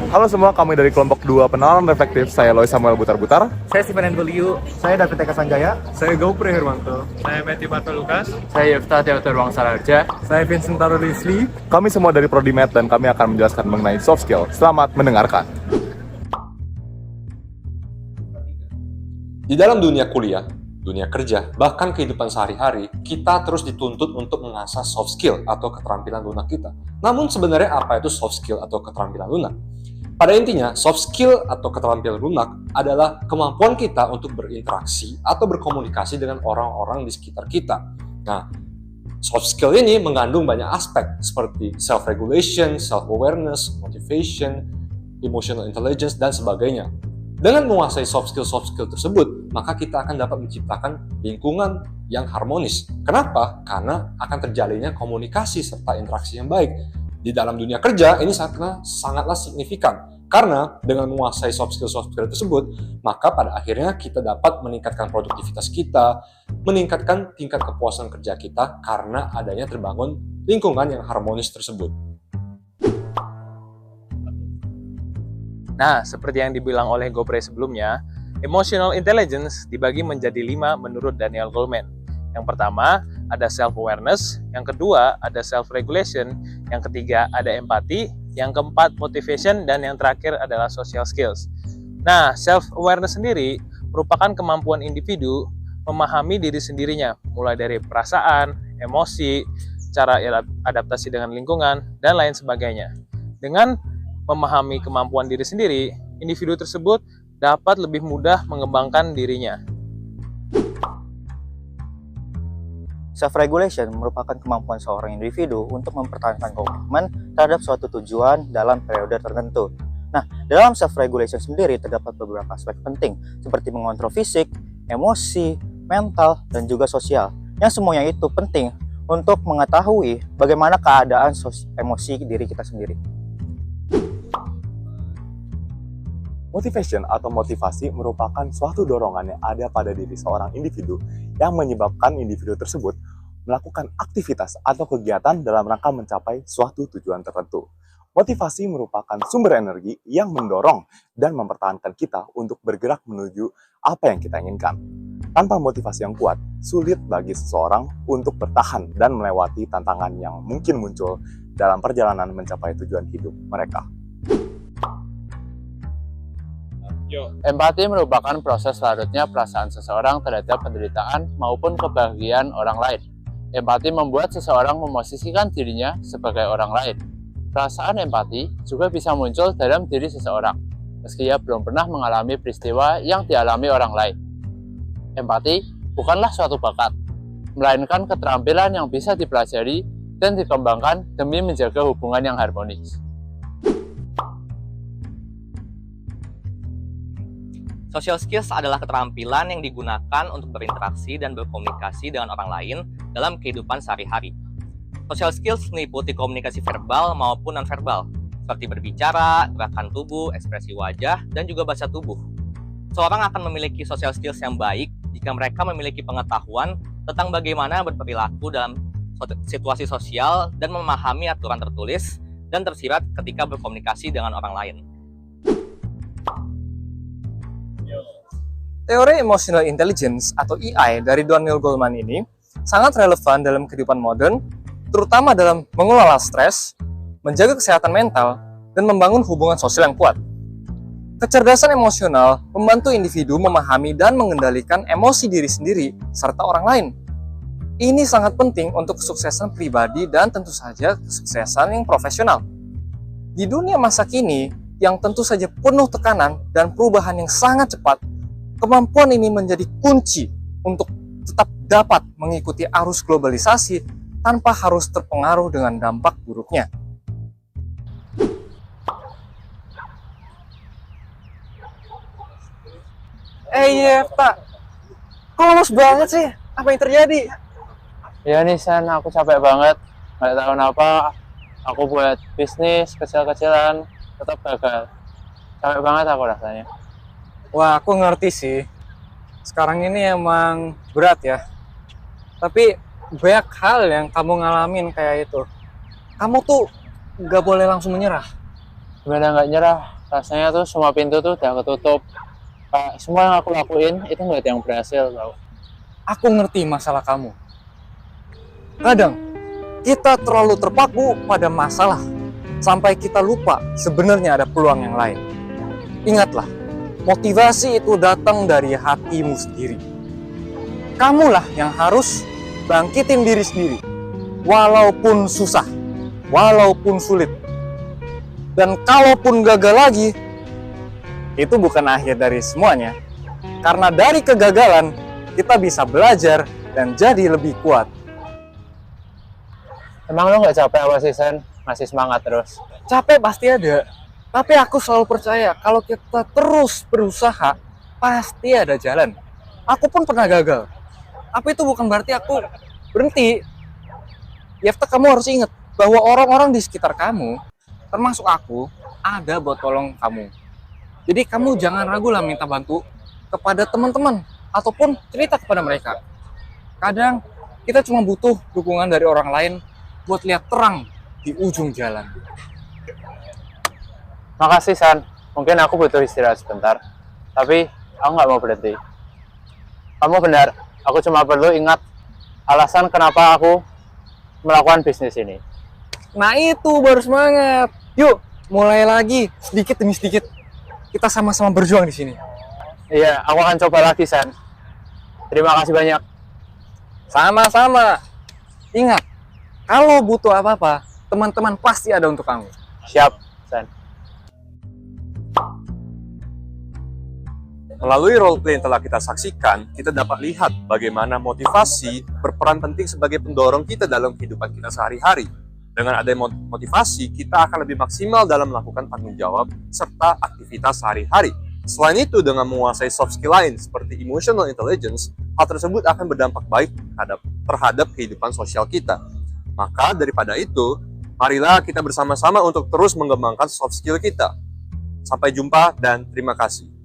Halo semua, kami dari kelompok 2 Penalaran Reflektif. Saya Lois Samuel Butar-Butar. Saya Steven Endoliu. Saya David Eka Sanjaya. Saya Gopre Hermanto. Saya Matthew Marto Lukas. Saya Yefta Theodor Wangsaraja. Saya Vincent Taro Leslie. Kami semua dari Prodi Med dan kami akan menjelaskan mengenai soft skill. Selamat mendengarkan. Di dalam dunia kuliah, dunia kerja, bahkan kehidupan sehari-hari, kita terus dituntut untuk mengasah soft skill atau keterampilan lunak kita. Namun sebenarnya apa itu soft skill atau keterampilan lunak? Pada intinya, soft skill atau keterampilan lunak adalah kemampuan kita untuk berinteraksi atau berkomunikasi dengan orang-orang di sekitar kita. Nah, soft skill ini mengandung banyak aspek seperti self-regulation, self-awareness, motivation, emotional intelligence, dan sebagainya. Dengan menguasai soft skill tersebut, maka kita akan dapat menciptakan lingkungan yang harmonis. Kenapa? Karena akan terjalinnya komunikasi serta interaksi yang baik. Di dalam dunia kerja, ini sangatlah signifikan. Karena dengan menguasai soft skill tersebut, maka pada akhirnya kita dapat meningkatkan produktivitas kita, meningkatkan tingkat kepuasan kerja kita karena adanya terbangun lingkungan yang harmonis tersebut. Nah, seperti yang dibilang oleh Gopre sebelumnya, emotional intelligence dibagi menjadi 5 menurut Daniel Goleman. Yang pertama, ada self-awareness, yang kedua, ada self-regulation, yang ketiga, ada empati, yang keempat, motivation, dan yang terakhir adalah social skills. Nah, self-awareness sendiri merupakan kemampuan individu memahami diri sendirinya, mulai dari perasaan, emosi, cara adaptasi dengan lingkungan, dan lain sebagainya. Dengan memahami kemampuan diri sendiri, individu tersebut dapat lebih mudah mengembangkan dirinya. Self-regulation merupakan kemampuan seorang individu untuk mempertahankan komitmen terhadap suatu tujuan dalam periode tertentu. Nah, dalam self-regulation sendiri terdapat beberapa aspek penting, seperti mengontrol fisik, emosi, mental, dan juga sosial. Yang semuanya itu penting untuk mengetahui bagaimana keadaan emosi diri kita sendiri. Motivation atau motivasi merupakan suatu dorongan yang ada pada diri seorang individu yang menyebabkan individu tersebut melakukan aktivitas atau kegiatan dalam rangka mencapai suatu tujuan tertentu. Motivasi merupakan sumber energi yang mendorong dan mempertahankan kita untuk bergerak menuju apa yang kita inginkan. Tanpa motivasi yang kuat, sulit bagi seseorang untuk bertahan dan melewati tantangan yang mungkin muncul dalam perjalanan mencapai tujuan hidup mereka. Empati merupakan proses larutnya perasaan seseorang terhadap penderitaan maupun kebahagiaan orang lain. Empati membuat seseorang memosisikan dirinya sebagai orang lain. Perasaan empati juga bisa muncul dalam diri seseorang, meski ia belum pernah mengalami peristiwa yang dialami orang lain. Empati bukanlah suatu bakat, melainkan keterampilan yang bisa dipelajari dan dikembangkan demi menjaga hubungan yang harmonis. Social skills adalah keterampilan yang digunakan untuk berinteraksi dan berkomunikasi dengan orang lain dalam kehidupan sehari-hari. Social skills meliputi komunikasi verbal maupun nonverbal, seperti berbicara, gerakan tubuh, ekspresi wajah, dan juga bahasa tubuh. Seorang akan memiliki social skills yang baik jika mereka memiliki pengetahuan tentang bagaimana berperilaku dalam situasi sosial dan memahami aturan tertulis dan tersirat ketika berkomunikasi dengan orang lain. Teori Emotional Intelligence atau EI dari Daniel Goleman ini sangat relevan dalam kehidupan modern, terutama dalam mengelola stres, menjaga kesehatan mental, dan membangun hubungan sosial yang kuat. Kecerdasan emosional membantu individu memahami dan mengendalikan emosi diri sendiri serta orang lain. Ini sangat penting untuk kesuksesan pribadi dan tentu saja kesuksesan yang profesional. Di dunia masa kini, yang tentu saja penuh tekanan dan perubahan yang sangat cepat, kemampuan ini menjadi kunci untuk tetap dapat mengikuti arus globalisasi tanpa harus terpengaruh dengan dampak buruknya. Iya, Pak. Kok lemes banget sih? Apa yang terjadi? Ya nih San, aku capek banget. Nggak tahu kenapa aku buat bisnis kecil-kecilan tetap gagal. Capek banget aku rasanya. Wah, aku ngerti sih. Sekarang ini emang berat ya. Tapi banyak hal yang kamu ngalamin kayak itu. Kamu tuh nggak boleh langsung menyerah. Gimana nggak nyerah? rasanya tuh semua pintu tuh udah ketutup. Kayak semua yang aku lakuin itu nggak ada yang berhasil tau. Aku ngerti masalah kamu. Kadang kita terlalu terpaku pada masalah sampai kita lupa sebenarnya ada peluang yang lain. Ingatlah, motivasi itu datang dari hatimu sendiri. Kamulah yang harus bangkitin diri sendiri, walaupun susah, walaupun sulit. Dan kalaupun gagal lagi, itu bukan akhir dari semuanya. Karena dari kegagalan, kita bisa belajar dan jadi lebih kuat. Emang lo nggak capek apa sih, Sen? Masih semangat terus. Capek pasti ada, tapi aku selalu percaya kalau kita terus berusaha, pasti ada jalan. Aku pun pernah gagal, tapi itu bukan berarti aku berhenti. Yefta, kamu harus ingat bahwa orang-orang di sekitar kamu, termasuk aku, ada buat tolong kamu. Jadi kamu jangan ragu lah minta bantu kepada teman-teman ataupun cerita kepada mereka. Kadang kita cuma butuh dukungan dari orang lain buat lihat terang di ujung jalan. Makasih, San. Mungkin aku butuh istirahat sebentar. Tapi aku nggak mau berhenti. Kamu benar. Aku cuma perlu ingat alasan kenapa aku melakukan bisnis ini. Nah itu baru semangat. Yuk, mulai lagi sedikit demi sedikit. Kita sama-sama berjuang di sini. Iya, aku akan coba lagi, San. Terima kasih banyak. Sama-sama. Ingat, kalau butuh apa-apa, teman-teman pasti ada untuk kamu. Siap, San. Melalui roleplay yang telah kita saksikan, kita dapat lihat bagaimana motivasi berperan penting sebagai pendorong kita dalam kehidupan kita sehari-hari. Dengan adanya motivasi, kita akan lebih maksimal dalam melakukan tanggung jawab serta aktivitas sehari-hari. Selain itu, dengan menguasai soft skill lain seperti emotional intelligence, hal tersebut akan berdampak baik terhadap kehidupan sosial kita. Maka daripada itu, marilah kita bersama-sama untuk terus mengembangkan soft skill kita. Sampai jumpa dan terima kasih.